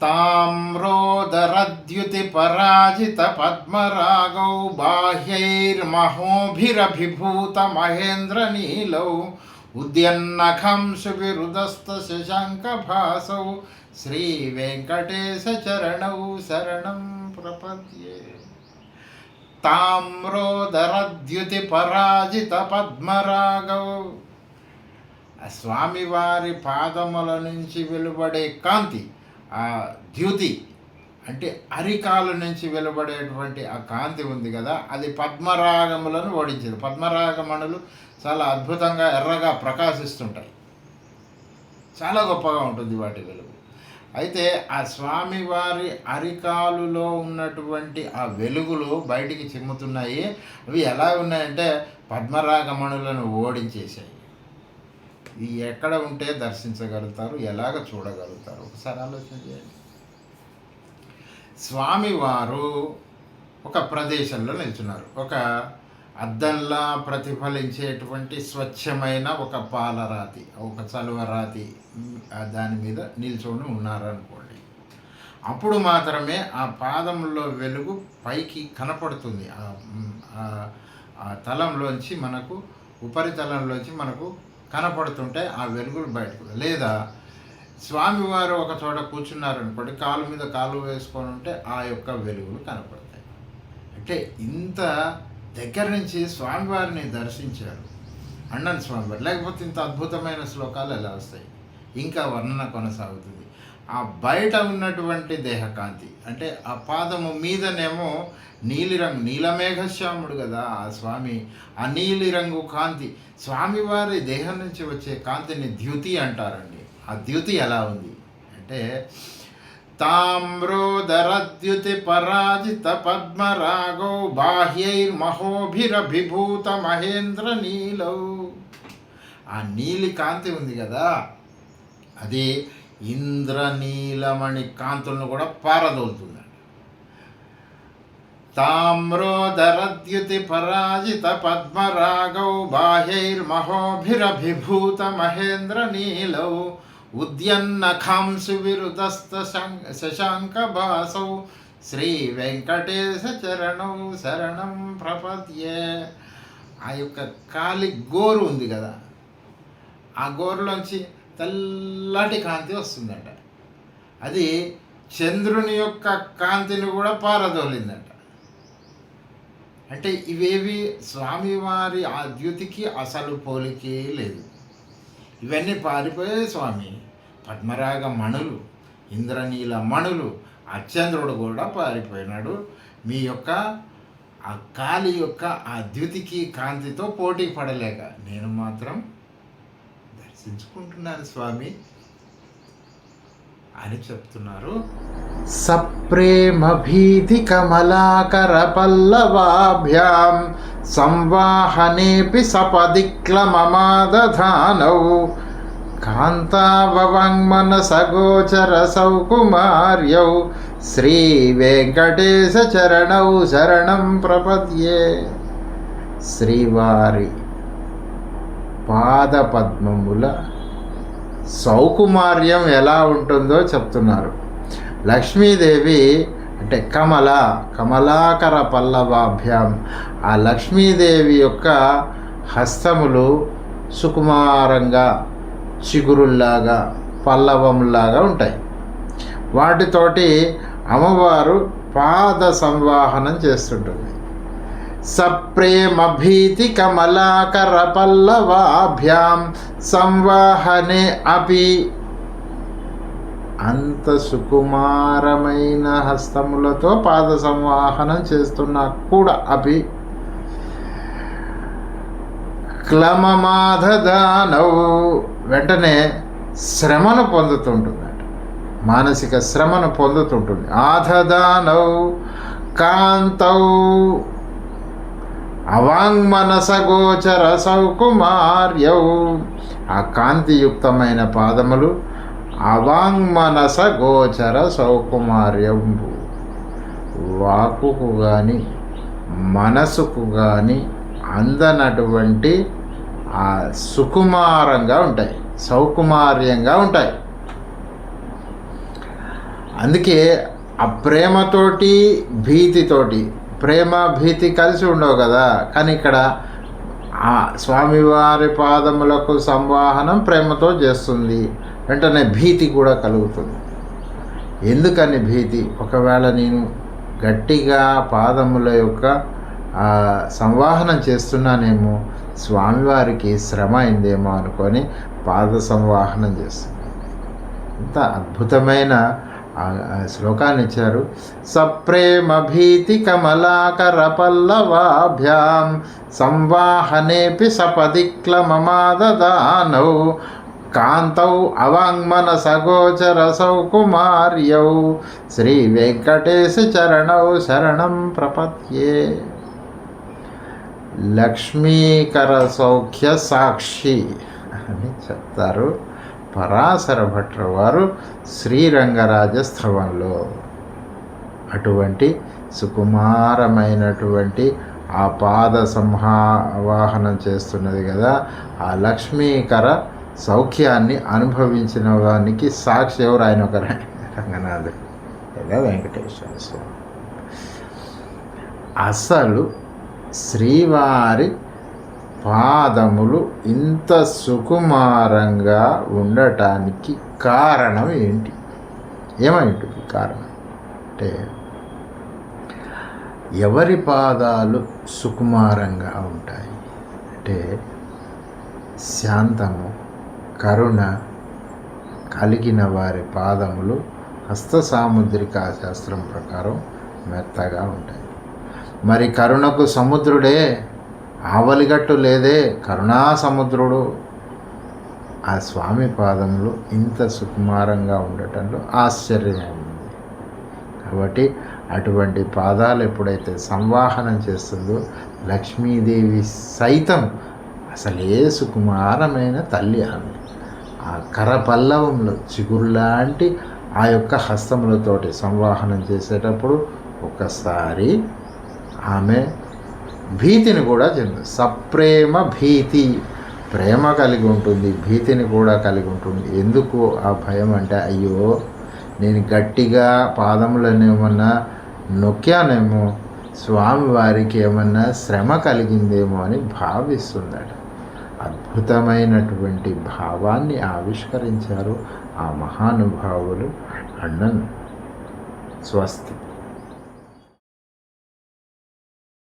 ताम्रोदरद्युतिपराजितपद्मरागौ बाह्यैर्महोभिरभिभूतमहेन्द्रनीलौ उद्यन्नखं सुविरुदस्तशशाङ्कभासौ श्रीवेङ्कटेशचरणौ शरणं प्रपद्ये। ताम्रोदरद्युतिपराजितपద్మరాగౌ స్వామివారి పాదముల నుంచి వెలువడే కాంతి, ఆ ద్యుతి అంటే అరికాల నుంచి వెలువడేటువంటి ఆ కాంతి ఉంది కదా, అది పద్మరాగములను ఓడించింది. పద్మరాగమణులు చాలా అద్భుతంగా ఎర్రగా ప్రకాశిస్తుంటాయి, చాలా గొప్పగా ఉంటుంది వాటి వెలుగు. అయితే ఆ స్వామివారి అరికాలులో ఉన్నటువంటి ఆ వెలుగులు బయటికి చిమ్ముతున్నాయి. అవి ఎలా ఉన్నాయంటే పద్మరాగమణులను ఓడించేశాయి. ఇది ఎక్కడ ఉంటే దర్శించగలుగుతారు, ఎలాగ చూడగలుగుతారు? ఒకసారి ఆలోచన చేయండి. స్వామివారు ఒక ప్రదేశంలో నిల్చున్నారు. ఒక అద్దంలా ప్రతిఫలించేటువంటి స్వచ్ఛమైన ఒక పాలరాతి, ఒక చలువరాతి దాని మీద నిల్చొని ఉన్నారనుకోండి. అప్పుడు మాత్రమే ఆ పాదంలో వెలుగు పైకి కనపడుతుంది. ఆ తలంలోంచి మనకు, ఉపరితలంలోంచి మనకు కనపడుతుంటే ఆ వెలుగులు బయటకు. లేదా స్వామివారు ఒక చోట కూర్చున్నారనుకోండి, కాలు మీద కాలు వేసుకొని ఉంటే ఆ యొక్క వెలుగులు కనపడతాయి. అంటే ఇంత దగ్గర నుంచి స్వామివారిని దర్శించారు అన్నన్ స్వామివారు, లేకపోతే ఇంత అద్భుతమైన శ్లోకాలు ఎలా వస్తాయి? ఇంకా వర్ణన కొనసాగుతుంది. ఆ బయట ఉన్నటువంటి దేహకాంతి అంటే ఆ పాదము మీదనేమో నీలిరంగు, నీలమేఘశ్యాముడు కదా ఆ స్వామి. ఆ నీలిరంగు కాంతి, స్వామివారి దేహం నుంచి వచ్చే కాంతిని ద్యుతి అంటారండి. ఆ ద్యుతి ఎలా ఉంది అంటే తామ్రోదరద్యుతి పరాజిత పద్మరాగౌ బాహ్యైర్మహోభిరభిభూత మహేంద్ర నీలౌ. ఆ నీలి కాంతి ఉంది కదా, అది ఇంద్రనీలమణి కాంతులను కూడా పారదోలుతుంది. తామ్రోదరద్యుతి పరాజిత పద్మరాగౌ బాహ్యైర్మహోభిరభిభూత మహేంద్ర నీలౌ ఉద్యన్నఖాంసు విరుదస్త శశాంకభాసౌ శ్రీ వెంకటేశ చరణౌ శరణం ప్రపద్యే. ఆ యొక్క కాలి గోరు ఉంది కదా, ఆ గోరులోంచి తెల్లటి కాంతి వస్తుందట. అది చంద్రుని యొక్క కాంతిని కూడా పారదోలిందట. అంటే ఇవేవి స్వామివారి ఆ ద్యుతికి అసలు పోలికే లేదు. ఇవన్నీ పారిపోయే స్వామి. పద్మరాగ మణులు, ఇంద్రనీల మణులు, ఆ చంద్రుడు కూడా పారిపోయినాడు. మీ యొక్క ఆ కాలి యొక్క ఆ ద్యుతికి కాంతితో పోటీ పడలేక నేను మాత్రం దర్శించుకుంటున్నాను స్వామి అని చెప్తున్నారు. సప్రేమ భీతి కమలాకర పల్లవాభ్యాం సంవాహనేపి సపదిక్లమమాదధానౌ కాంతావవాంగ్మనసగోచర సౌకుమార్యౌ శ్రీ వెంకటేశ చరణౌ శరణం ప్రపద్యే. శ్రీవారి పాదపద్మముల సౌకుమార్యం ఎలా ఉంటుందో చెప్తున్నారు. లక్ష్మీదేవి అంటే కమలాకర పల్లవాభ్యాం, ఆ లక్ష్మీదేవి యొక్క హస్తములు సుకుమారంగా, చిగురుల్లాగా, పల్లవంలాగా ఉంటాయి. వాటితోటి అమ్మవారు పాద సంవాహనం చేస్తుంటుంది. సప్రేమభీతి కమలాకర పల్లవాభ్యాం సంవాహనే అపి. అంత సుకుమారమైన హస్తములతో పాద సంవాహనం చేస్తున్నా కూడా అపి క్లమమాధదానౌ వెంటనే శ్రమను పొందుతుంటుందట, మానసిక శ్రమను పొందుతుంటుంది. ఆధదానౌ కాంతౌ అవాంగ్మనసగోచర సౌకుమార్యౌ. ఆ కాంతియుక్తమైన పాదములు అవాంగ్మనస గోచర సౌకుమార్యం. వాకుకు కానీ మనసుకు కానీ అందనటువంటి ఆ సుకుమారంగా ఉంటాయి, సౌకుమార్యంగా ఉంటాయి. అందుకే ఆ ప్రేమతోటి భీతితోటి, ప్రేమ భీతి కలిసి ఉండవు కదా. కానీ ఇక్కడ ఆ స్వామివారి పాదములకు సంవాహనం ప్రేమతో చేస్తుంది, వెంటనే భీతి కూడా కలుగుతుంది. ఎందుకని భీతి? ఒకవేళ నేను గట్టిగా పాదముల యొక్క సంవాహనం చేస్తున్నానేమో, స్వామివారికి శ్రమ అయిందేమో అనుకొని పాద సంవాహనం చేస్తుంది. ఇంత అద్భుతమైన శ్లోకాన్ని ఇచ్చారు. సప్రేమ భీతి కమలాకర పల్లవాభ్యాం సంవాహనేపి సపదిక్లమమాదదానౌ కాంతౌ అవాంగ్మనసగోచర సౌకుమార్యౌ శ్రీ వెంకటేశ చరణౌ శరణం ప్రపద్యే. లక్ష్మీకర సౌఖ్య సాక్షి అని చెప్తారు పరాశర భట్ల వారు శ్రీరంగరాజ స్థవంలో. అటువంటి సుకుమారమైనటువంటి ఆ పాద సంవాహనం చేస్తున్నది కదా, ఆ లక్ష్మీకర సౌఖ్యాన్ని అనుభవించిన వానికి సాక్షి ఎవరు? ఆయన ఒక రంగనాథుడు లేదా వెంకటేశ్వర స్వామి. అసలు శ్రీవారి పాదములు ఇంత సుకుమారంగా ఉండటానికి కారణం ఏంటి? ఏమైంటుంది కారణం అంటే, ఎవరి పాదాలు సుకుమారంగా ఉంటాయి అంటే, శాంతము కరుణ కలిగిన వారి పాదములు హస్త సాముద్రికా శాస్త్రం ప్రకారం మెత్తగా ఉంటాయి. మరి కరుణకు సముద్రుడే, ఆవలిగట్టు లేదే, కరుణా సముద్రుడు. ఆ స్వామి పాదములు ఇంత సుకుమారంగా ఉండటంలో ఆశ్చర్యం ఉంది. కాబట్టి అటువంటి పాదాలు ఎప్పుడైతే సంవాహనం చేస్తుందో, లక్ష్మీదేవి సైతం అసలే సుకుమారమైన తల్లి ఆమె. ఆ కరపల్లవంలో చిగురులాంటి ఆ యొక్క హస్తములతోటి సంవాహనం చేసేటప్పుడు ఒకసారి ఆమె భీతిని కూడా చెందుతుంది. సప్రేమ భీతి, ప్రేమ కలిగి ఉంటుంది, భీతిని కూడా కలిగి ఉంటుంది. ఎందుకు ఆ భయం అంటే, అయ్యో నేను గట్టిగా పాదములను ఏమన్నా నొక్కానేమో, స్వామివారికి ఏమన్నా శ్రమ కలిగిందేమో అని భావిస్తున్నాడు. అద్భుతమైనటువంటి భావాన్ని ఆవిష్కరించారు ఆ మహానుభావులు. అన్నన్ స్వస్తి.